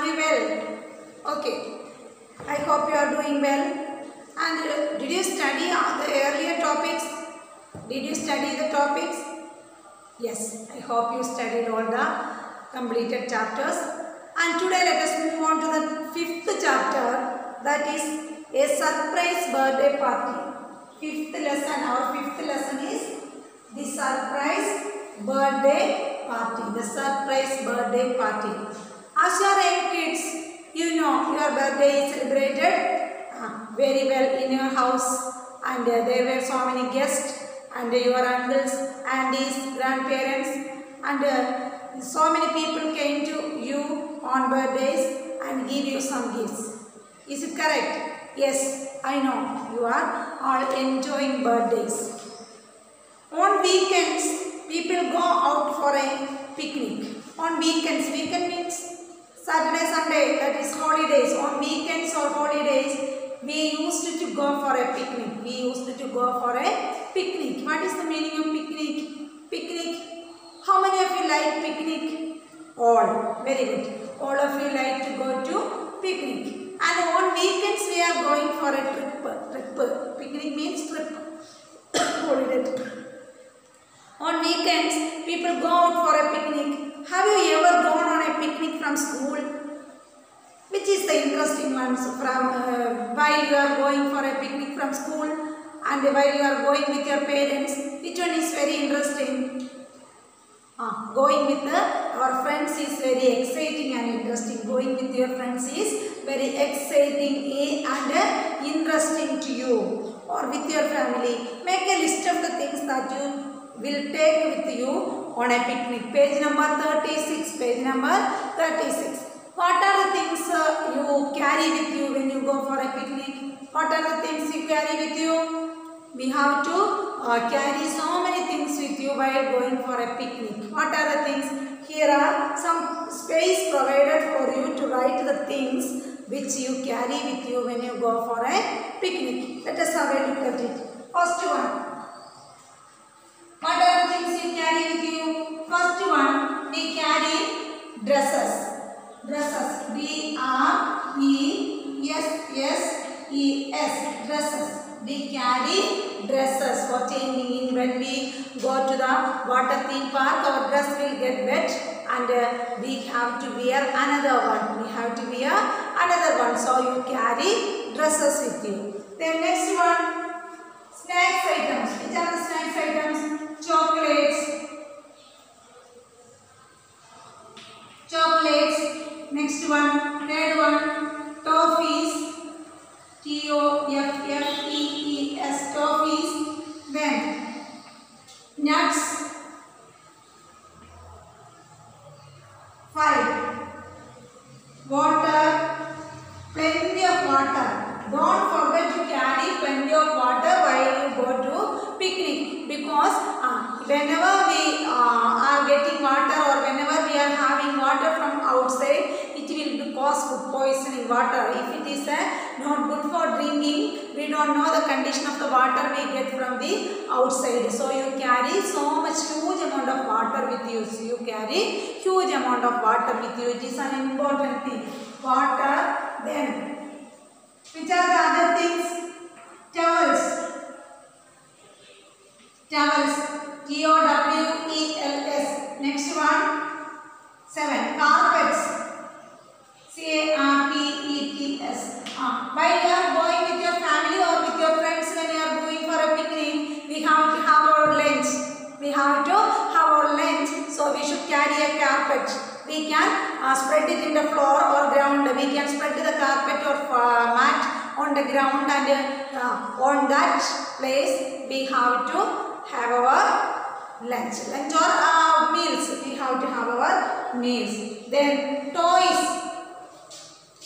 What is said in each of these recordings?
we well? Okay. I hope you are doing well. And did you study the earlier topics? Did you study the topics? Yes, I hope you studied all the completed chapters. And today let us move on to the fifth chapter, that is a surprise birthday party. Fifth lesson, our fifth lesson is the surprise birthday party. The surprise birthday party. As your young kids, you know your birthday is celebrated very well in your house, and there were so many guests, and your uncles, aunties, grandparents, and so many people came to you on birthdays and give you some gifts. Is it correct? Yes, I know you are all enjoying birthdays. On weekends, people go out for a picnic. On weekends, weekend means Saturday, Sunday, that is holidays. On weekends or holidays, we used to go for a picnic. We used to go for a picnic. What is the meaning of picnic? Picnic. How many of you like picnic? All. Very good. All of you like to go to picnic. And on weekends, we are going for a trip. Picnic means trip. Holiday trip. On weekends, people go out for a picnic. Have you ever gone on a picnic from school? Which is the interesting ones from while you are going for a picnic from school and while you are going with your parents? Which one is very interesting? Going with our friends is very exciting and interesting. Going with your friends is very exciting and interesting to you. Or with your family. Make a list of the things that you will take with you on a picnic. Page number 36. Page number 36. What are the things you carry with you when you go for a picnic? What are the things you carry with you? We have to carry so many things with you while going for a picnic. What are the things? Here are some space provided for you to write the things which you carry with you when you go for a picnic. Let us have a look at it. First one. What are the things you carry with you? First one, we carry dresses. Dresses. D-R-E-S-S-E-S. Dresses. We carry dresses for changing in when we go to the water theme park. Our dress will get wet and we have to wear another one. We have to wear another one. So you carry dresses with you. Then next one, snacks items. Which are the snacks items? Chocolates. Next one, third one, toffees. Toffees. Toffees. Then nuts. 5. Water. Plenty of water. Don't forget to carry plenty of water while you go to picnic, because whenever we are getting water or whenever we are having water from outside, it will cause food poisoning. Water, if it is not good for drinking, we don't know the condition of the water we get from the outside. So you carry so much huge amount of water with you. So you carry huge amount of water with you. It is an important thing. Water. Then which are the other things? Towels. Towels. Next one. 7. Carpets. Carpets. While you are going with your family or with your friends, when you are going for a picnic, we have to have our lunch. So we should carry a carpet. We can spread it in the floor or ground. We can spread the carpet or mat on the ground, and on that place we have to have our lunch or meals. We have to have our meals. Then toys.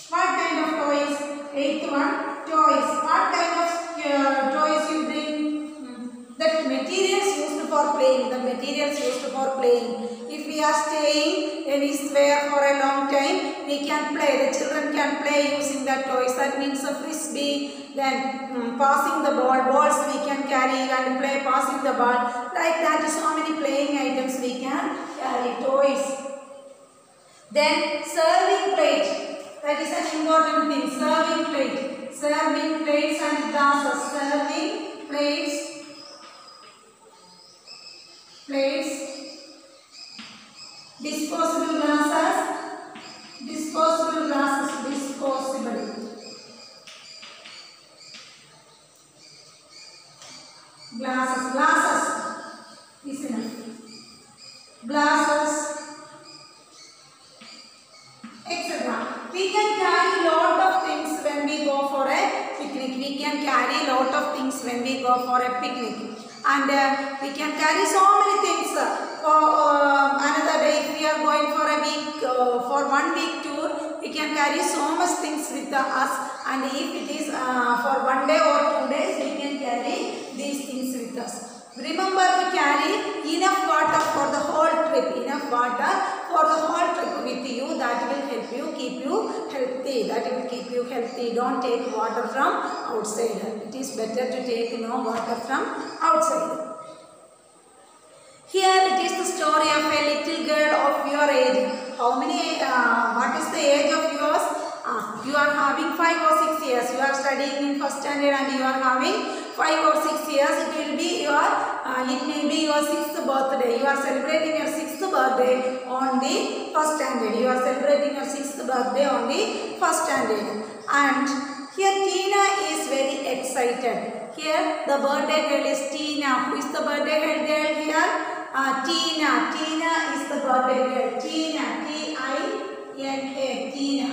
What kind of toys? 8th one, toys. What kind of toys you bring? The materials used for playing. If we are staying anywhere for a long time, we can play. The children can play using the toys. That means a frisbee. Then passing the ball. Balls we can carry and play passing the ball. Like that, so many playing items we can carry. Toys. Then serving plate. That is an important thing. Serving plate. Serving plates and glasses. Serving plates. Disposable glasses. Disposable glasses. Disposable. Glasses is enough. Glasses, etc. We can carry lot of things when we go for a picnic. We can carry lot of things when we go for a picnic, and we can carry so many things. For another day, if we are going for a week, for 1 week tour, we can carry so much things with us. And if it is for 1 day or 2 days, we can carry these things with us. Remember to carry enough water for the whole trip. Enough water for the whole trip with you. That will help you, keep you healthy. That will keep you healthy. Don't take water from outside. It is better to take water from outside. Here it is the story of a little girl of your age. How many? What is the age of yours? You are having 5 or 6 years. You are studying in first standard and you are having 5 or 6 years. It will be your. It may be your 6th birthday. You are celebrating your 6th birthday on the first standard. You are celebrating your 6th birthday on the first standard. And here Tina is very excited. Here the birthday girl is Tina. Who is the birthday girl here? Tina. Tina is the birthday girl. Tina. T-I-N-A. Tina.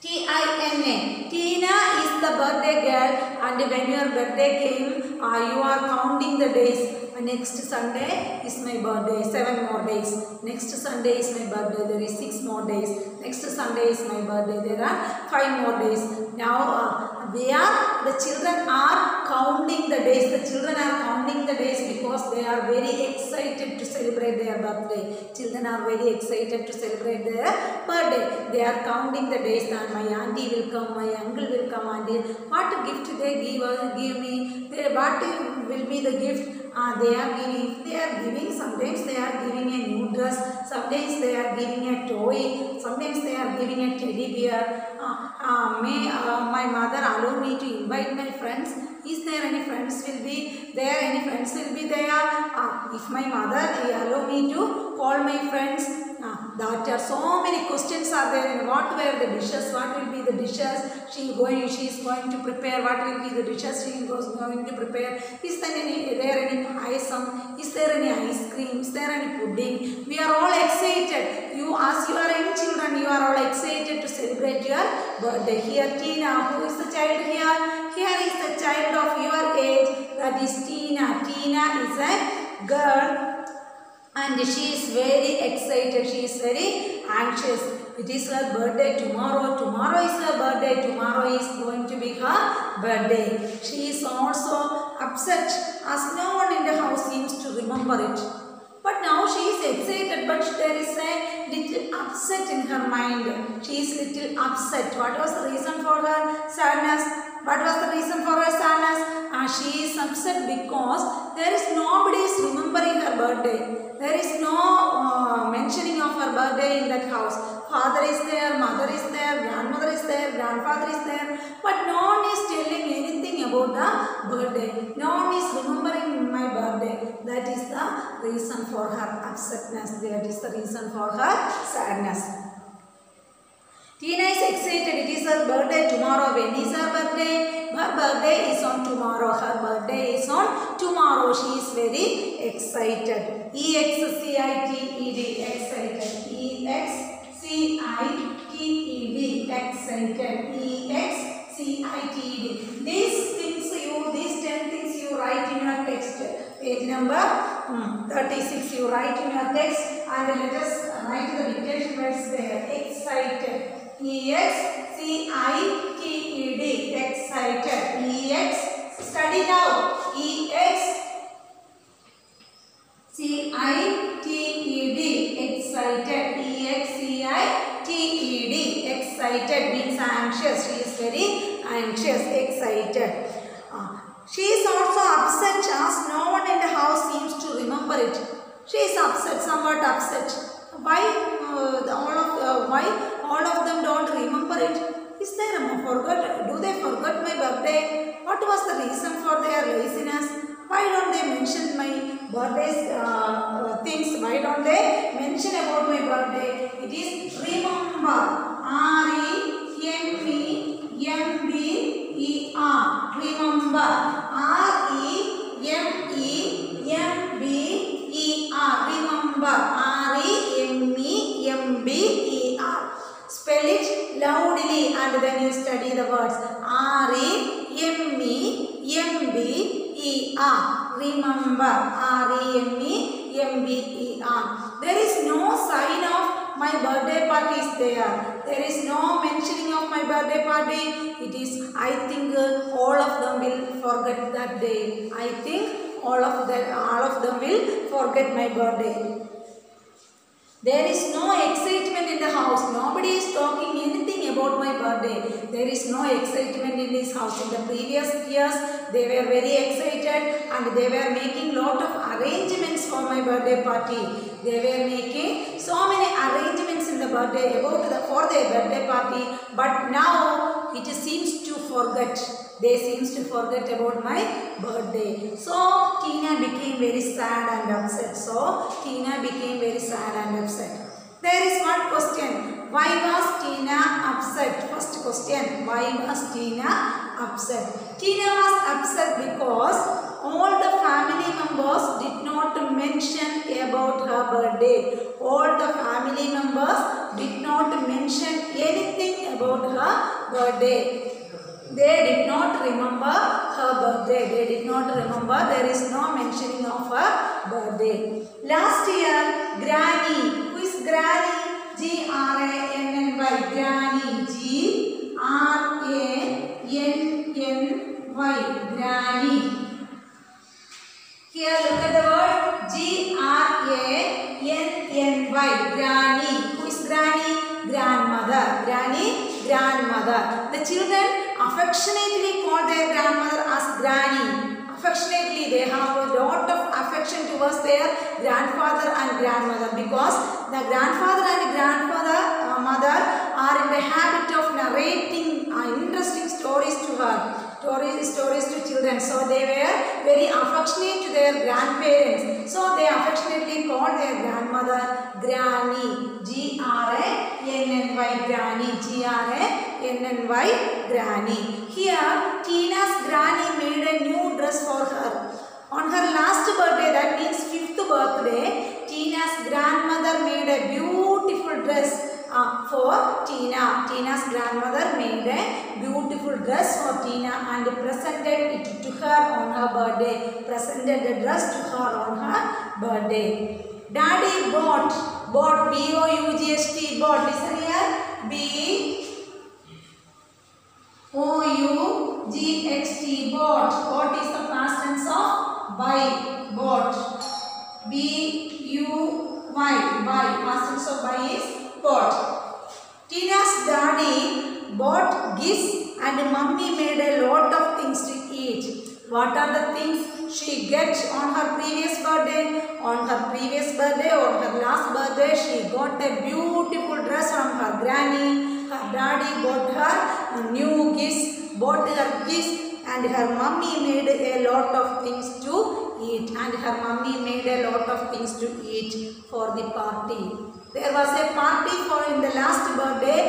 T-I-N-A. Tina is the birthday girl, and when your birthday came, you are counting the days. Next Sunday is my birthday. 7 more days. Next Sunday is my birthday. There is 6 more days. Next Sunday is my birthday. There are 5 more days. Now the children are counting the days. The children are counting the days because they are very excited to celebrate their birthday. Children are very excited to celebrate their birthday. They are counting the days that my auntie will come, my uncle will come, and what gift they give me. What will be the gift? They are giving, sometimes they are giving a new dress, sometimes they are giving a toy, sometimes they are giving a teddy bear. May my mother allow me to invite my friends? Is there any friends will be there? Any friends will be there? If my mother allow me to call my friends? That are so many questions are there. In what were the dishes? What will be the dishes she is going to prepare? What will be the dishes she is going to prepare? Is there any payasam? Is there any ice cream? Is there any pudding? We are all excited. As you are young children, you are all excited to celebrate your birthday. Here Tina, who is the child here? Here is the child of your age. That is Tina. Tina is a girl. And she is very excited. She is very anxious. It is her birthday tomorrow. Tomorrow is her birthday. Tomorrow is going to be her birthday. She is also upset as no one in the house seems to remember it. But now she is excited, but there is a little upset in her mind. She is little upset. What was the reason for her sadness? What was the reason for her sadness? She is upset because there is nobody is remembering her birthday. There is no mentioning of her birthday in that house. Father is there, mother is there, grandmother is there, grandfather is there. But no one is telling anything about the birthday. No one is remembering my birthday. That is the reason for her upsetness. That is the reason for her sadness. Tina is excited. It is her birthday tomorrow. When is her birthday? Her birthday is on tomorrow. Her birthday is on tomorrow. She is very excited. E-X-C-I-T-E-D. Excited. E-X-C-I-T-E-D. Excited. E-X-C-I-T-E-D. These 10 things you write in your text. Page number 36. You write in your text and let us write the dictation words there. Excited. E-X-C-I-T-E-D. Excited. E-X. Study now. E-X-C-I-T-E-D. Excited. E-X-C-I-T-E-D. Excited means anxious. She is very anxious. Excited. She is also upset as no one in the house seems to remember it. She is upset, somewhat upset. Why all all of them don't remember it. Is there a forgot? Do they forget my birthday? What was the reason for their laziness? Why don't they mention my birthday things? Why don't they mention about my birthday? It is remember. R-E-M-E-M-B-E-R. Remember. R-E-M-E-M-B-E-R. Remember. R-E-M-E-M-B-E-R. Spell it loudly and then you study the words. R-E-M-E-M-B-E-R. Remember. R-E-M-E-M-B-E-R. There is no sign of my birthday party is there. There is no mentioning of my birthday party. It is, I think all of them will forget that day. I think all of them will forget my birthday. There is no excitement in the house. Nobody is talking anything about my birthday. There is no excitement in this house. In the previous years, they were very excited and they were making lot of arrangements for my birthday party. They were making so many arrangements in the birthday for their birthday party. But now it seems to forget. They seems to forget about my birthday. So Tina became very sad and upset. There is one question. Why was Tina upset? First question. Why was Tina upset? Tina was upset because all the family members did not mention about her birthday. All the family members did not mention anything about her birthday. They did not remember her birthday. They did not remember. There is no mentioning of her birthday. Last year, Granny. Who is Granny? G-R-A-N-N-Y. Granny. G-R-A-N-N-Y. Granny. Here look at the word G-R-A-N-N-Y. Granny. Who is Granny? Grandmother. Granny, grandmother. The children affectionately call their grandmother as Granny. Affectionately, they have a lot of affection towards their grandfather and grandmother because the grandfather and mother are in the habit of narrating interesting stories to her. Stories to children. So they were very affectionate to their grandparents. So they affectionately called their grandmother Granny. G-R-A-N-N-Y. Granny. G-R-A-N-N-Y. Granny. Here Tina's granny made a new dress for her. On her last birthday, that means 5th birthday, Tina's grandmother made a beautiful dress for Tina. Tina's grandmother made a beautiful dress for Tina and presented it to her on her birthday. Presented the dress to her on her birthday. Daddy bought B-O-U-G-H-T, bought. Listen here. B-O-U-G-H-T, bought. Bought is the past tense of buy. Bought. B-U-Y, buy. Past tense of buy is bought. Tina's daddy bought gifts and mummy made a lot of things to eat. What are the things she gets on her previous birthday? On her previous birthday or her last birthday, she got a beautiful dress from her granny. Her daddy bought her new gifts, bought her gifts, and her mummy made a lot of things to eat. For the party. There was a party in the last birthday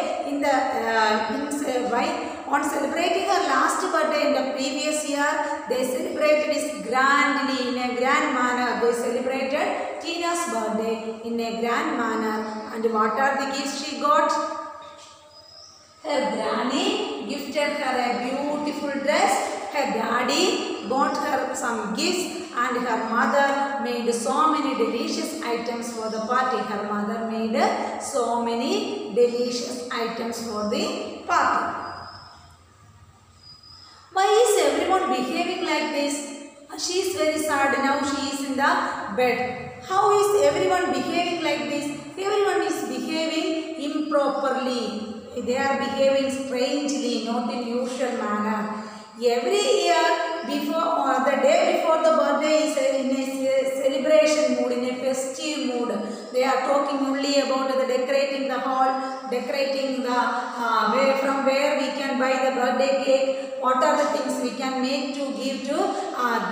on celebrating her last birthday in the previous year. They celebrated it grandly in a grand manner. They celebrated Tina's birthday in a grand manner. And what are the gifts she got? Her granny gifted her a beautiful dress. Her daddy bought her some gifts. And her mother made so many delicious items for the party. Why is everyone behaving like this? She is very sad now. She is in the bed. How is everyone behaving like this? Everyone is behaving improperly. They are behaving strangely, not in usual manner. Every year, the day before the birthday is in a celebration mood, in a festive mood. They are talking only about the decorating the hall, decorating the from where we can buy the birthday cake, what are the things we can make to give to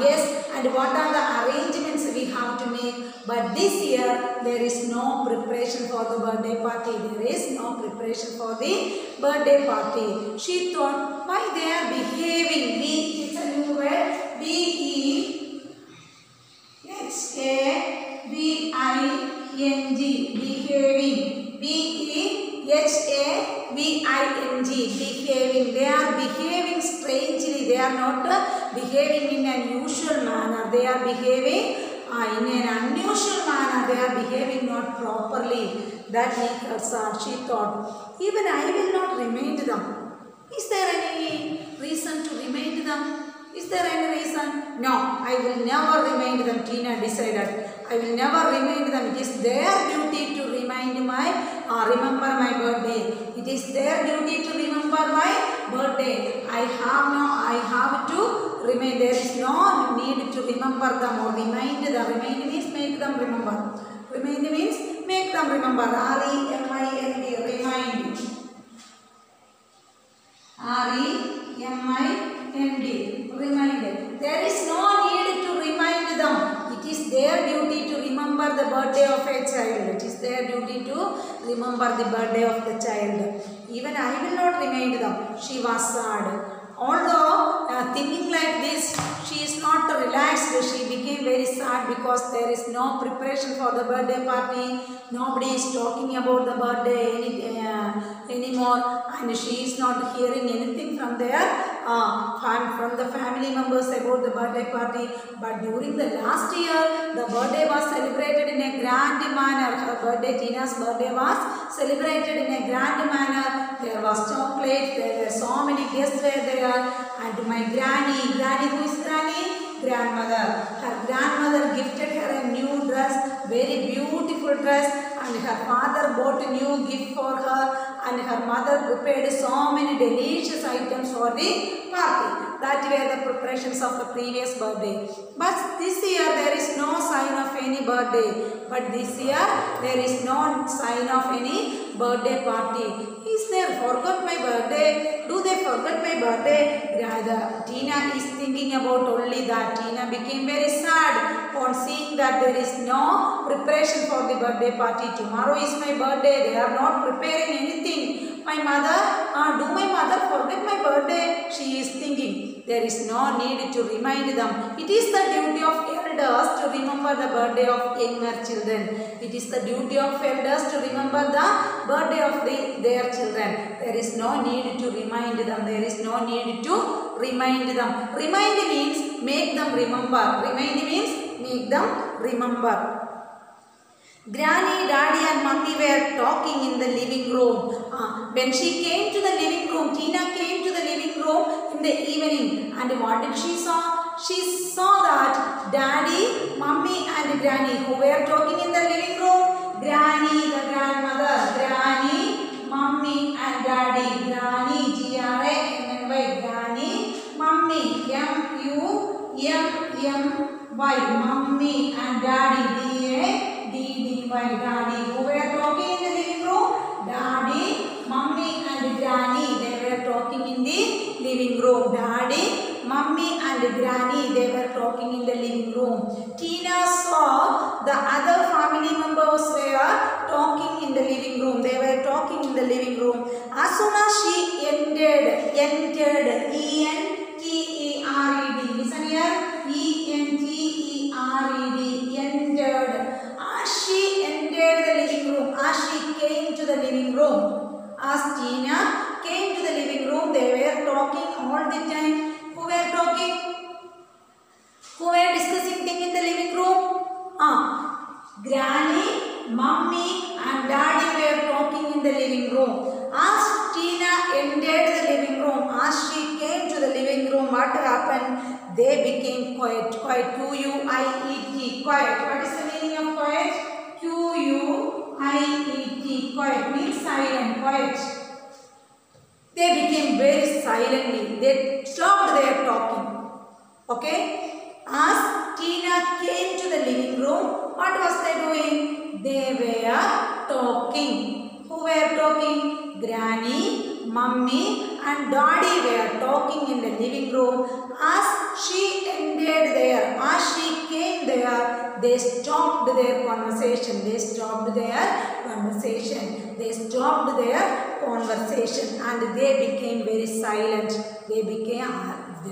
guests, and what are the arrangements we have to make. But this year there is no preparation for the birthday party. There is no preparation for the birthday party. She thought, why they are behaving? It's a new word. B-E-H-A-V-I-N-G, behaving. B-E-H-A-V-I-N-G, behaving. They are behaving strangely. They are not behaving in an usual manner. They are behaving in an unusual manner. They are behaving not properly. That made her sad. She thought, even I will not remind them. Is there any reason to remind them? Is there any reason? No, I will never remind them, Tina decided. I will never remind them. It is their duty to remind remember my birthday. It is their duty to remember my birthday. I have to remind. There is no need to remember them or remind them. Remind means make them remember. Remind means make them remember. R-E-M-I-N-D, remind. R-E-M-I-N-D, remind. There is no need to remind them. It is their duty to remember the birthday of a child. It is their duty to remember the birthday of the child. Even I will not remind them. She was sad. Although thinking like this, she is not relaxed. She became very sad because there is no preparation for the birthday party. Nobody is talking about the birthday anymore, and she is not hearing anything from from the family members about the birthday party. But during the last year, the birthday was celebrated in a grand manner. Her birthday, Tina's birthday, was celebrated in a grand manner. There was chocolate. There were so many guests were there, and my granny, who is granny? Grandmother. Her grandmother gifted her a new dress, very beautiful dress, and her father bought a new gift for her, and her mother prepared so many delicious items for the party. That were the preparations of the previous birthday. But this year there is no sign of any birthday. But this year there is no sign of any birthday party. Is there forgot my birthday? Do they forget my birthday? Tina is thinking about only that. Tina became very sad on seeing that there is no preparation for the birthday party. Tomorrow is my birthday. They are not preparing anything. My mother, do my mother forget my birthday? She is thinking. There is no need to remind them. It is the duty of elders to remember the birthday of younger children. It is the duty of elders to remember the birthday of their children. There is no need to remind them. There is no need to remind them. Remind means make them remember. Remind means make them remember. Granny, Daddy and Mummy were talking in the living room. When she came to the living room, Tina came to the living room in the evening. And what did she saw? She saw that Daddy, Mummy and Granny, who were talking in the living room. Granny, the grandmother. Granny, Mummy and Daddy. Granny, G-R-A-N-N-Y. Granny, Mummy, M-U-M-M-Y. Mummy and Daddy, D-A-D-D-Y. Daddy, who were talking in the living room? Daddy, Mummy and Granny. They were talking in the living room. Daddy, Mummy and Granny, they were talking in the living room. Tina saw the other family members were talking in the living room. They were talking in the living room. As soon as she entered, E-N-T-E-R-E-D. Listen here, E-N-T-E-R-E-D, entered. As she entered the living room, as she came to the living room, as Tina came to the living room, they were talking all the time. Who were talking? Who were discussing things in the living room? Granny, Mummy and Daddy were talking in the living room. As Tina entered the living room, as she came to the living room, what happened? They became quiet. Quiet. Q-U-I-E-T. Quiet. What is the meaning of quiet? Q-U-I-E-T. Quiet means silent. Quiet. They became very silently. They stopped their talking. Okay? As Tina came to the living room, what was they doing? They were talking. Who were talking? Granny, mummy and daddy were talking in the living room. As she entered there, as she came there, they stopped their conversation. They stopped their conversation. They stopped their conversation and they became very silent. They became,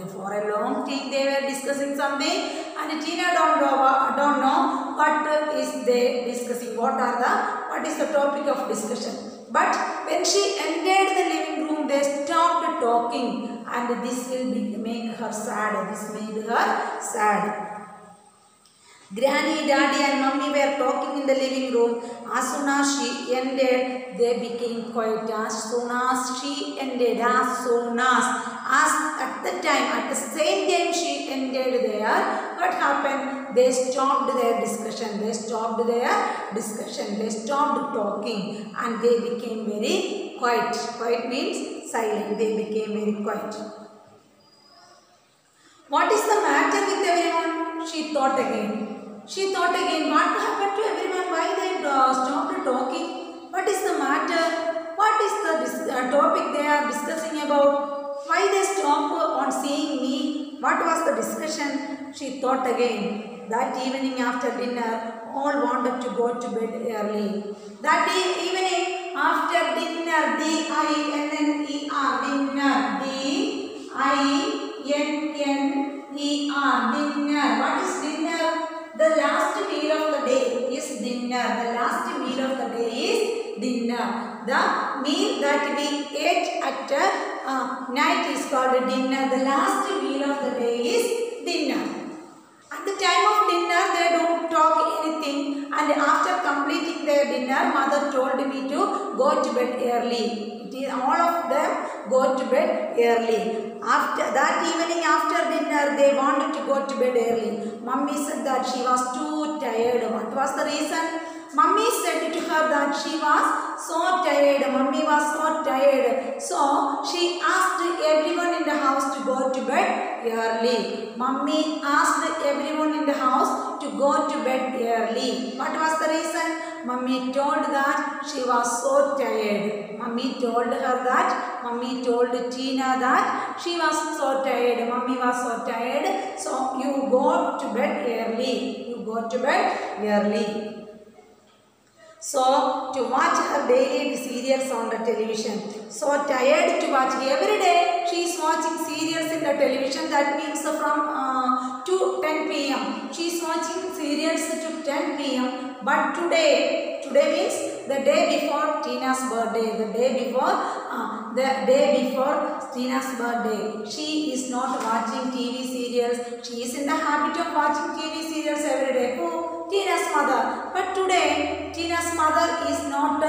for a long time they were discussing something and Tina don't know what is they discussing, what is the topic of discussion. But when she entered the living room, they stopped talking and this will make her sad. This made her sad. Granny, daddy and mummy were talking in the living room. As soon as she ended, they became quiet. As soon as she ended, as at the same time she ended there, what happened? They stopped their discussion. They stopped talking and they became very quiet. Quiet means silent. They became very quiet. What is the matter with everyone? She thought again. What happened to everyone? Why they stopped talking? What is the matter? What is the topic they are discussing about? Why they stopped on seeing me? What was the discussion? She thought again. That evening after dinner, all wanted to go to bed early. That evening after dinner, D-I-N-N-E-R, dinner, D-I-N-N-E-R, dinner. What is dinner? The last meal of the day is dinner. The last meal of the day is dinner. The meal that we ate at night is called dinner. The last meal of the day is dinner. At the time of dinner, they don't talk anything. And after completing their dinner, mother told me to go to bed early. All of them go to bed early. After that evening, after dinner, they wanted to go to bed early. Mummy said that she was too tired. What was the reason? Mummy said to her that she was so tired. Mummy was so tired. So she asked everyone in the house to go to bed early. Mummy asked everyone in the house to go to bed early. What was the reason? Mummy told that she was so tired. Mummy told Tina that she was so tired. Mummy was so tired. So you go to bed early. You go to bed early. So to watch her daily serials on the television. So tired to watch every day. She is watching serials in the television. That means from to 10 p.m. She is watching serials to 10 p.m. But today means the day before Tina's birthday. The day before Tina's birthday. She is not watching TV serials. She is in the habit of watching TV serials every day. Who? Tina's mother. But today, Tina's mother is not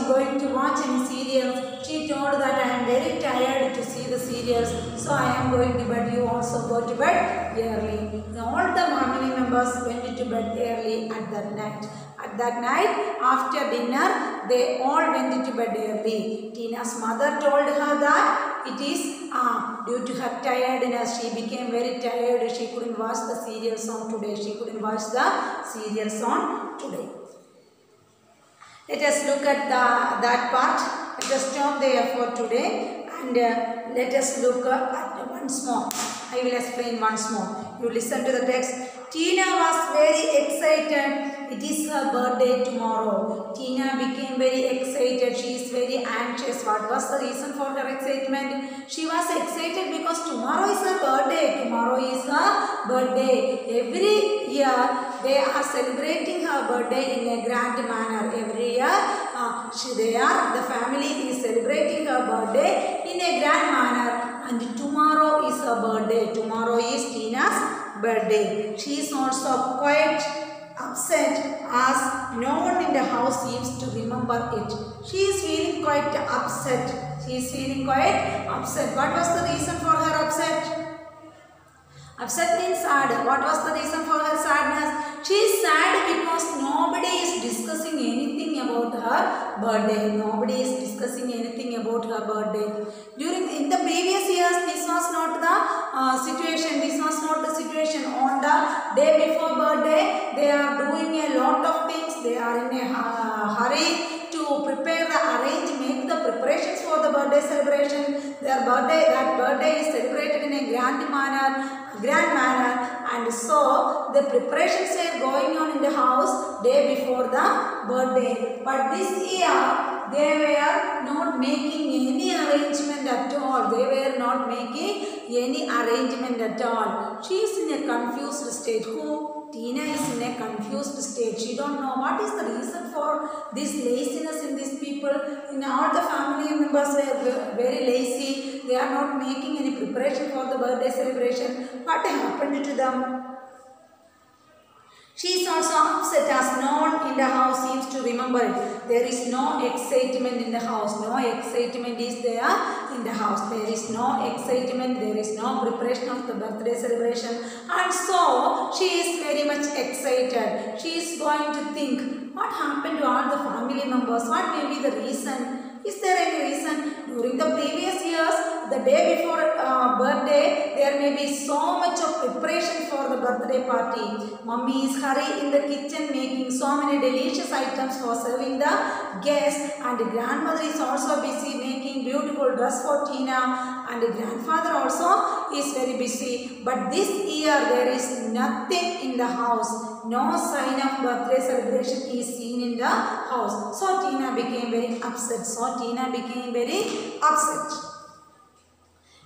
going to watch any serials. She told that I am very tired to see the serials. So I am going to bed. You also go to bed early. All the family members went to bed early at that night. At that night, after dinner, they all went to bed early. Tina's mother told her that it is due to her tiredness. She became very tired. She couldn't watch the serials on today. Let us look at that part. Let us stop there for today and let us look at once more. I will explain once more. You listen to the text. Tina was very excited. It is her birthday tomorrow. Tina became very excited. She is very anxious. What was the reason for her excitement? She was excited because tomorrow is her birthday. Tomorrow is her birthday. Every year they are celebrating her birthday in a grand manner. Every year the family is celebrating her birthday in a grand manner. And tomorrow is her birthday. Tomorrow is Tina's birthday. She is also quite upset as no one in the house seems to remember it. She is feeling quite upset. What was the reason for her upset? Upset means sad. What was the reason for her sadness? She is sad because nobody is discussing anything about about her birthday. Nobody is discussing anything about her birthday. In the previous years, this was not the situation. This was not the situation. On the day before birthday, they are doing a lot of things. They are in a hurry to prepare make the preparations for the birthday celebration. That birthday is celebrated in a grand manner, and so the preparations were going on in the house day before the birthday. But this year they were not making any arrangement at all. They were not making any arrangement at all. She is in a confused state. Tina is in a confused state. She don't know what is the reason for this laziness in these people. In all the family members were very lazy. They are not making any preparation for the birthday celebration. What happened to them? She is also upset as no one in the house seems to remember it. There is no excitement in the house. No excitement is there in the house. There is no excitement. There is no preparation of the birthday celebration. And so she is very much excited. She is going to think, what happened to all the family members? What may be the reason? Is there any reason? During the previous years, the day before birthday, there may be so much of preparation for the birthday party. Mummy is hurry in the kitchen making so many delicious items for serving the guests, and grandmother is also busy making beautiful dress for Tina, and grandfather also is very busy. But this year there is nothing in the house. No sign of birthday celebration is seen in the house. So Tina became very upset.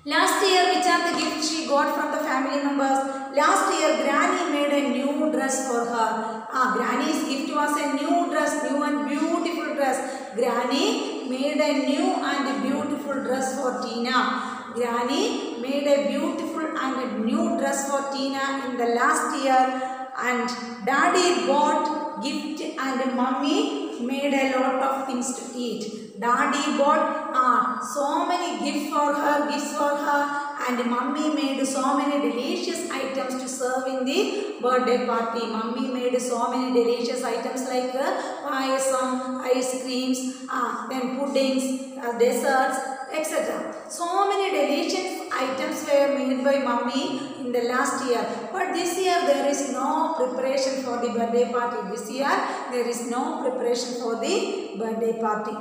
Last year, which are the gifts she got from the family members? Last year, Granny made a new dress for her. Granny's gift was a new dress, new and beautiful dress. Granny made a new and beautiful dress for Tina. Granny made a beautiful and a new dress for Tina in the last year. And Daddy bought gift and Mummy made a lot of things to eat. Daddy bought so many gifts for her, and Mummy made so many delicious items to serve in the birthday party. Mummy made so many delicious items like payasam, ice creams, then puddings, desserts, etc. So many delicious items were made by Mummy in the last year. But this year there is no preparation for the birthday party. This year there is no preparation for the birthday party.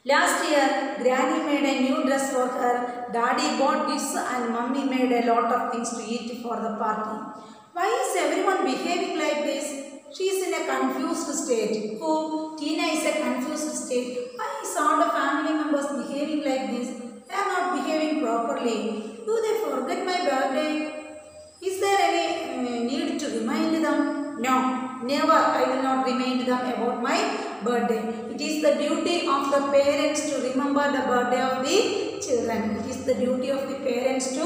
Last year, Granny made a new dress for her, Daddy bought gifts, and Mummy made a lot of things to eat for the party. Why is everyone behaving like this? She is in a confused state. Tina is a confused state. Why is all the family members behaving like this? They are not behaving properly. Do they forget my birthday? Is there any need to remind them? No, never. I will not remind them about my birthday. It is the duty of the parents to remember the birthday of the children. It is the duty of the parents to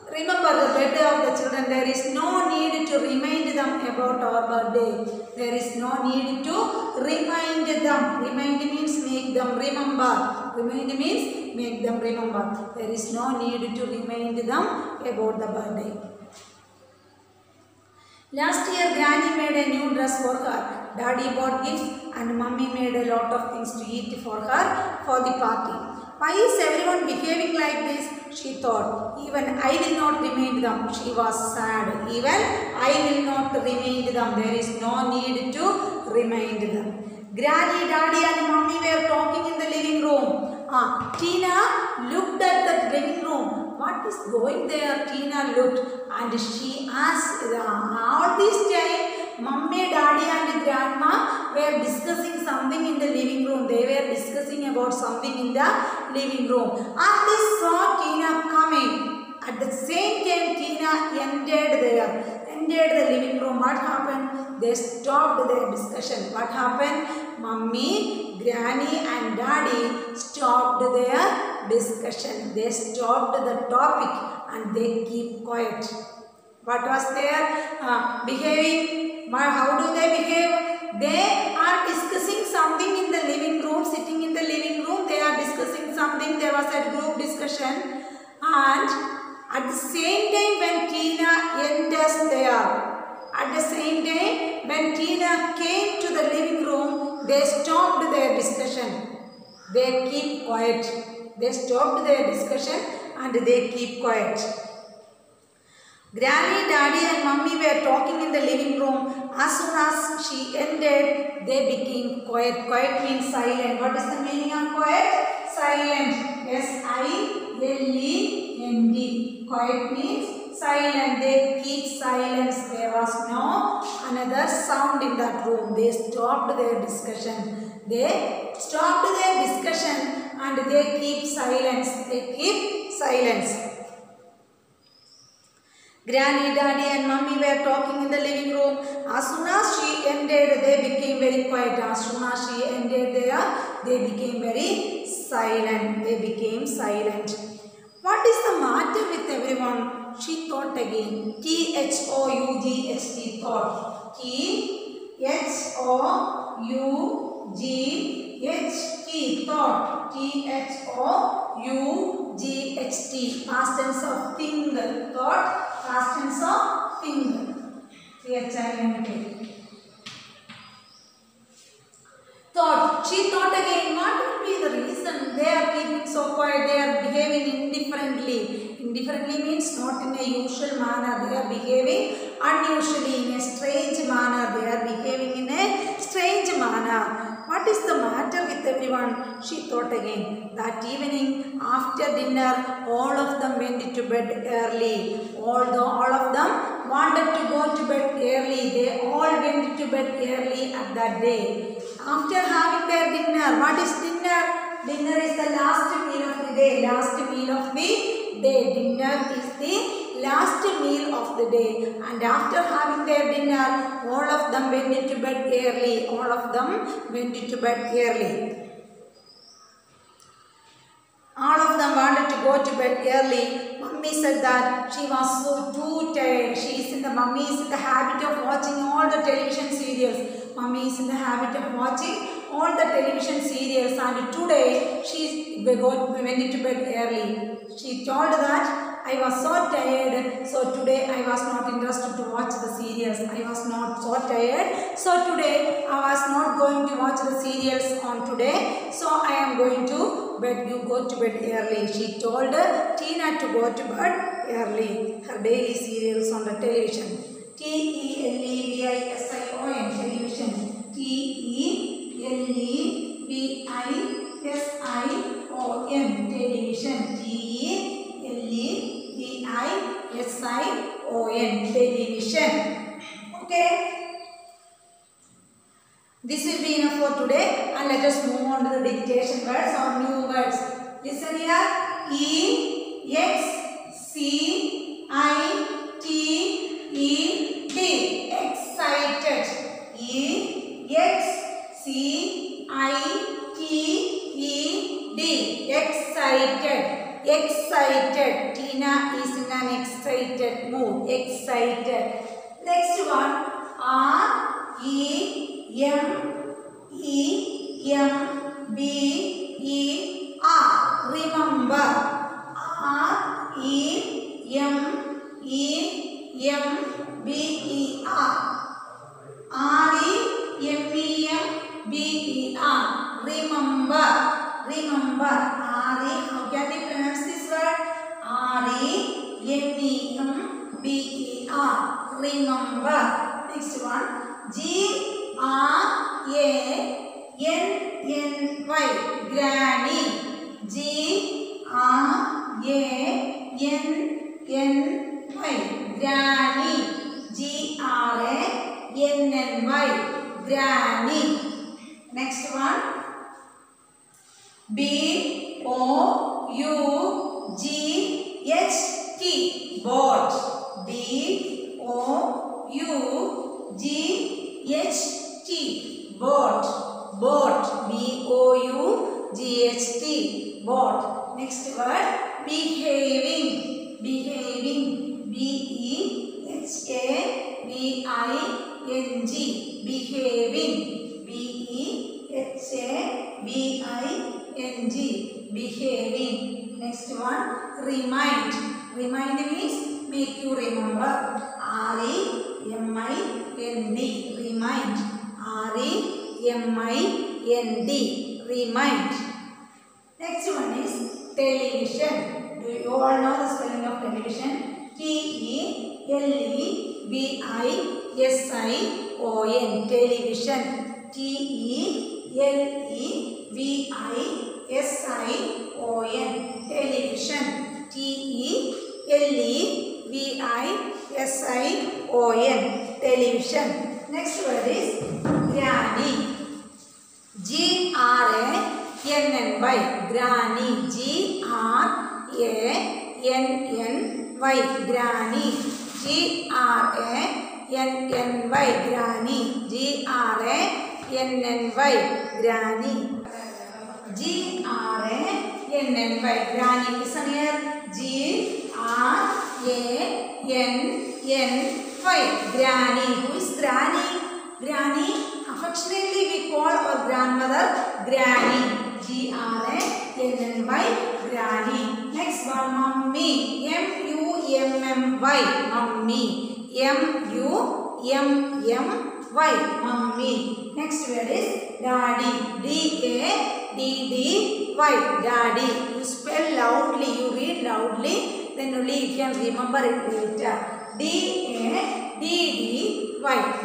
remember the birthday of the children. There is no need to remind them about our birthday. There is no need to remind them. Remind means make them remember. Remind means make them remember. There is no need to remind them about the birthday. Last year, Granny made a new dress for her. Daddy bought gifts and Mummy made a lot of things to eat for her for the party. Why is everyone behaving like this? She thought. Even I will not remind them. She was sad. Even I will not remind them. There is no need to remind them. Granny, Daddy and Mummy were talking in the living room. Tina looked at the living room. What is going there? Tina looked and she asked, all this time, Mummy, Daddy and Grandma were discussing something in the living room. They were discussing about something in the living room. And they saw Tina coming. At the same time, Tina entered the living room. What happened? They stopped their discussion. What happened? Mummy, Granny and Daddy stopped their discussion. They stopped the topic and they keep quiet. What was their behaving? How do they behave? They are discussing something in the living room, sitting in the living room. They are discussing something. There was a group discussion. And at the same time when Tina enters there, At the same time, when Tina came to the living room, they stopped their discussion. They keep quiet. They stopped their discussion and they keep quiet. Granny, Daddy and Mummy were talking in the living room. As soon as she ended, they became quiet. Quiet means silent. What is the meaning of quiet? Silent. S-I-L-E-N-D. Quiet means silent. They keep silence. There was no another sound in that room. They stopped their discussion. They stopped their discussion and they keep silence. They keep silence. Granny, Daddy and Mummy were talking in the living room. As soon as she ended, they became very quiet. As soon as she ended there, they became very silent. They became silent. What is the matter with everyone? She thought again. T-H-O-U-G-H-T, thought. T-H-O-U-G-H-T, thought. T-H-O-U-G-H-T, past tense of think, thought. Past tense of think. T-H-I-N-K. Thought. She thought again, what will be the reason they are keeping so quiet? They are behaving indifferently. Indifferently means not in a usual manner. They are behaving unusually, in a strange manner. They are behaving in a strange manner. What is the matter with everyone? She thought again. That evening, after dinner, all of them went to bed early. Although all of them wanted to go to bed early, they all went to bed early at that day. After having their dinner, what is dinner? Dinner is the last meal of the day. Last meal of the day. Dinner is the last meal of the day. And after having their dinner, all of them went into bed early. All of them went into bed early. All of them wanted to go to bed early. Mummy said that she was so too tired. Mummy is in the habit of watching all the television serials. Mummy is in the habit of watching all the television serials, and today she went into bed early. She told that I was so tired, so today I was not interested to watch the serials. I was not so tired, so today I was not going to watch the serials on today. So I am going to bed. You go to bed early. She told Tina to go to bed early. Her daily serials on the television. T-E-L-E-V-I-S-I-O-N, television. T-E-L-E-V-I-S-I-O-N, television. T-E-L-E-V-I-S-I-O-N, television. Okay. This will be enough for today, and let us move on to the dictation words or new words. Listen here. E-X-C-I-T-E-D, excited. E-X-C-I-T-E-D, excited. Excited. Tina is in an excited mood. Excited. Next one. R-E-M-E-M-B-E-R, remember. R-E-M-E-M-B-E-R, R-E-M-E-M-B-E-R, remember. Remember. R-E, how can we pronounce this word? R-E-M-E-M-B-E-R, remember. Next one. G-R-A-N-N-Y, granny. G-R-A-N-N-Y, granny. G-R-A-N-N-Y, granny. Next one. B-O-U-G-H-T, boat. B-O-U-G-H-T, boat. Boat. B-O-U-G-H-T, boat. Next word. Behaving. Behaving. B-E-H-A-V-I-N-G, behaving. B-E-H-A-V-I-N-G, behaving. Next one. Remind. Remind means make you remember. R-E-M-I Remind. R-E-M-I-N-D. Remind. Next one is television. Do you all know the spelling of television? T-E-L-E-V-I-S-I-O-N. Television. T-E-L-E-V-I-S-I-O-N. Television. T-E-L-E-V-I-S-I-O-N. Television. Next word is granny. G-R-A-N-N-Y. Granny. G-R-A-N-N-Y. Granny. G-R-A-N-N-Y. Granny. G-R-A-N-N-Y. Granny. G-R-A-N-N-Y. Granny. Listen here. G-R-A-N-N-Y. Granny. Who is granny? Granny. Affectionately we call our grandmother Granny. G-R-A-N-N-Y. Granny. Next one, mummy. M-U-M-M-Y. Mummy. M-U-M-M-Y. Mummy. Next word is daddy. D-A-D-D-Y. Daddy. You spell loudly, you read loudly, then only you can remember it later. D-A-D-D-Y.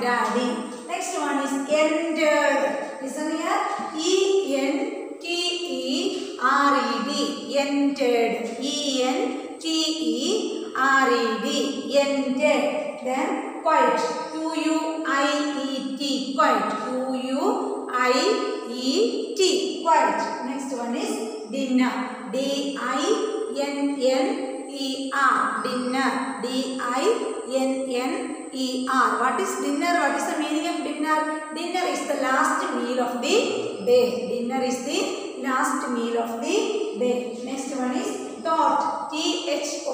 Daddy. Next one is entered. Listen here. E-N-T-E-R-E-D. Entered. E-N-T-E-R-E-D. Entered. Then quiet. Q-U-I-E-T. Quiet. Q-U-I-E-T. Quiet. Next one is dinner. D-I-N-N-E-R. Dinner. D-I-N-N-E-R. What is dinner? What is the meaning of dinner? Dinner is the last meal of the day. Dinner is the last meal of the day. Next one is thought. T-H-O-U-G-H-T.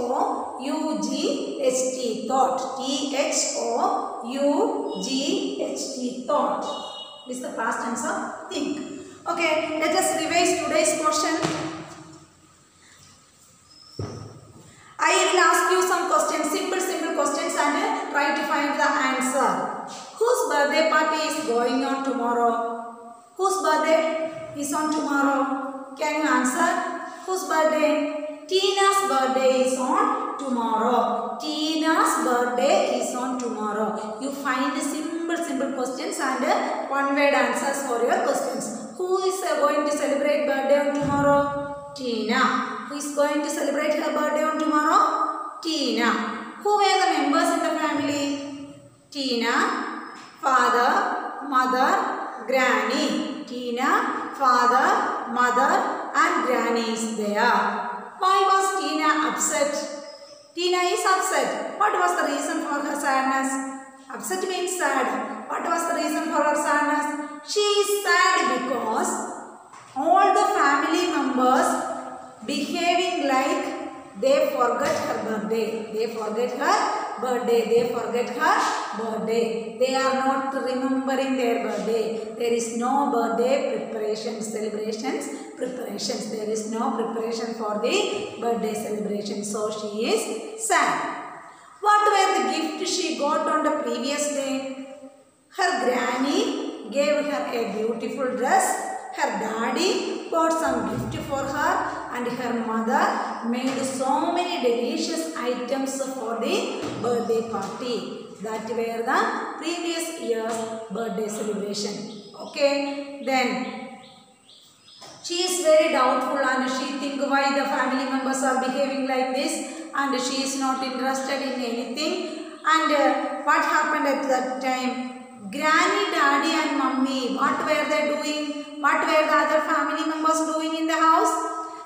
Thought. T-H-O-U-G-H-T. Thought. This is the past tense of think. Okay, let us revise today's question. I will ask you some questions, simple questions, and try to find the answer. Whose birthday party is going on tomorrow? Whose birthday is on tomorrow? Can you answer? Whose birthday? Tina's birthday is on tomorrow. Tina's birthday is on tomorrow. You find simple questions and one word answers for your questions. Who is going to celebrate birthday on tomorrow? Tina. Who is going to celebrate her birthday on tomorrow? Tina. Who were the members in the family? Tina, father, mother, granny. Tina, father, mother and granny is there. Why was Tina upset? Tina is upset. What was the reason for her sadness? Upset means sad. What was the reason for her sadness? She is sad because all the family members behaving like they forget her birthday. They forget her birthday. They forget her birthday. They are not remembering their birthday. There is no birthday preparations, celebrations, preparations. There is no preparation for the birthday celebration. So she is sad. What were the gifts she got on the previous day? Her granny gave her a beautiful dress. Her daddy bought some gift for her and her mother made so many delicious items for the birthday party. That were the previous year's birthday celebration. Okay, then she is very doubtful and she thinks why the family members are behaving like this and she is not interested in anything. And what happened at that time? Granny, daddy and mummy, what were they doing? What were the other family members doing in the house?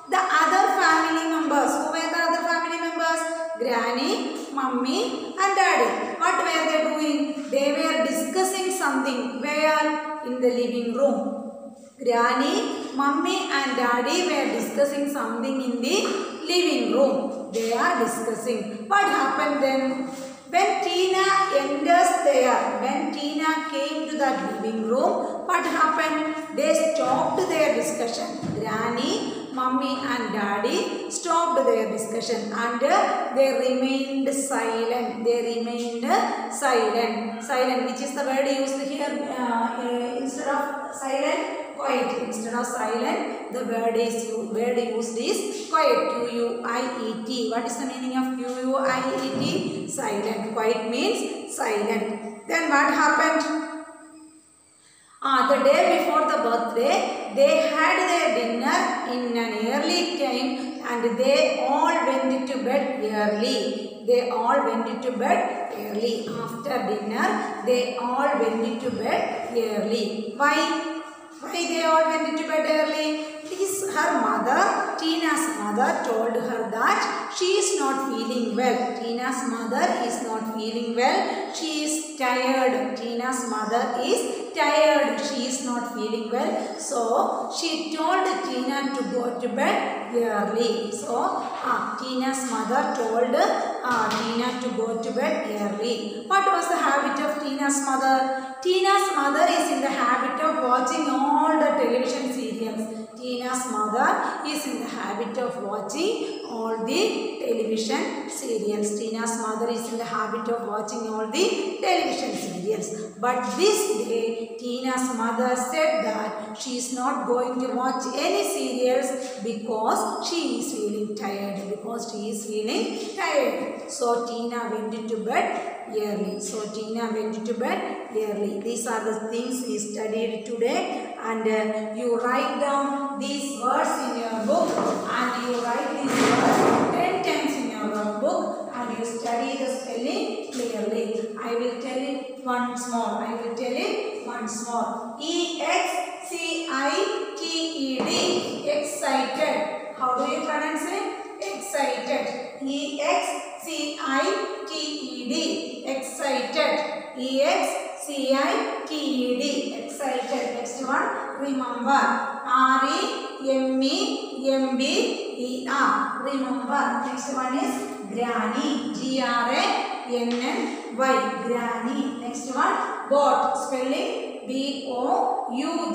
The other family members. Who were the other family members? Granny, mummy and daddy. What were they doing? They were discussing something. Where? In the living room. Granny, mummy and daddy were discussing something in the living room. They are discussing. What happened then? When Tina enters there, when Tina came to that living room, what happened? They stopped their discussion. Granny, Mummy and Daddy stopped their discussion and they remained silent. They remained silent. Silent, which is the word used here instead of silent. Quiet. Instead of silent, the word used is quiet. Q-U-I-E-T. What is the meaning of Q-U-I-E-T? Silent. Quiet means silent. Then what happened? The day before the birthday, they had their dinner in an early time and they all went to bed early. They all went to bed early. After dinner, they all went to bed early. Why? Why they all went to bed early? Because her mother, Tina's mother, told her that she is not feeling well. Tina's mother is not feeling well. She is tired. Tina's mother is tired. She is not feeling well. So, she told Tina to go to bed early. So, Tina's mother told Tina to go to bed early. What was the habit of Tina's mother? Tina's mother is in the habit of watching all the television serials. Tina's mother is in the habit of watching all the television serials. Tina's mother is in the habit of watching all the television serials. But this day, Tina's mother said that she is not going to watch any serials because she is feeling tired. So, Tina went to bed early. These are the things we studied today. And you write down these words in your book and you write these words 10 times in your book and you study the spelling clearly. I will tell it once more. E-X-C-I-T-E-D. Excited. How do you pronounce it? Excited. E-X-C-I-T-E-D. Excited. E-X-C-I-T-E-D. Excited. Next one. Remember. R-E-M-E-M-B-E-R. Remember. Next one is Granny. G-R-A-N-N-Y. Granny. Next one. Boat. Spelling B-O-U-G-S-T.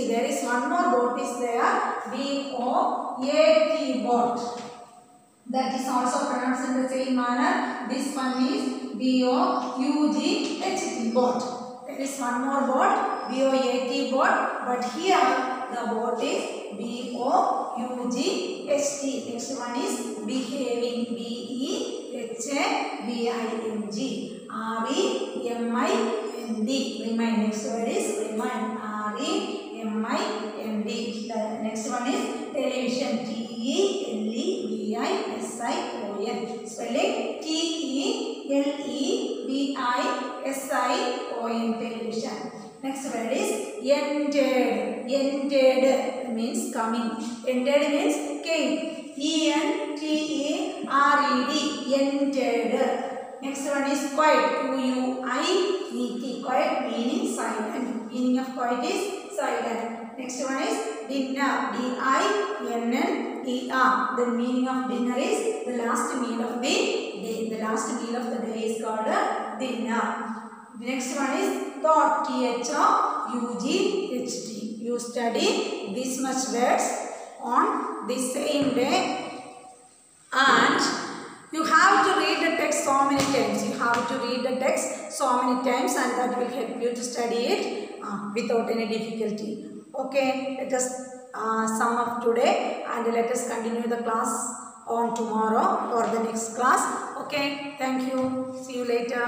There is one more boat is there. B-O-A-T. Boat. That is also pronounced in the same manner. This one is B-O-U-G-H-T. Boat. There is one more boat. B-O-A-T. boat. But here the boat is B-O-U-G-H-T. Next one is behaving. B-E-H-A-V-I-N-G. R-E-M-I-N-D. Remind. Next word is remind. R-E-M-I-N-D. The next one is television. T-E-L-E-V-I-S-I-O-N. Spelling T-E-L-E-V-I-S-I-O-N. Television. Next word is entered. Entered means coming. Entered means came. E-N-T-E-R-E-D. Entered. Next one is quiet. Q-U-I-E-T. Quiet meaning silent. Meaning of quiet is silent. Next one is dinner. D-I-N-N-E-R. The meaning of dinner is the last meal of the day. The last meal of the day is called dinner. The next one is thought. T-H-O-U-G-H-T. You study this much words on the same day and you have to read the text so many times. And that will help you to study it without any difficulty. Okay, let us sum up today and let us continue the class on tomorrow or the next class. Okay, thank you. See you later.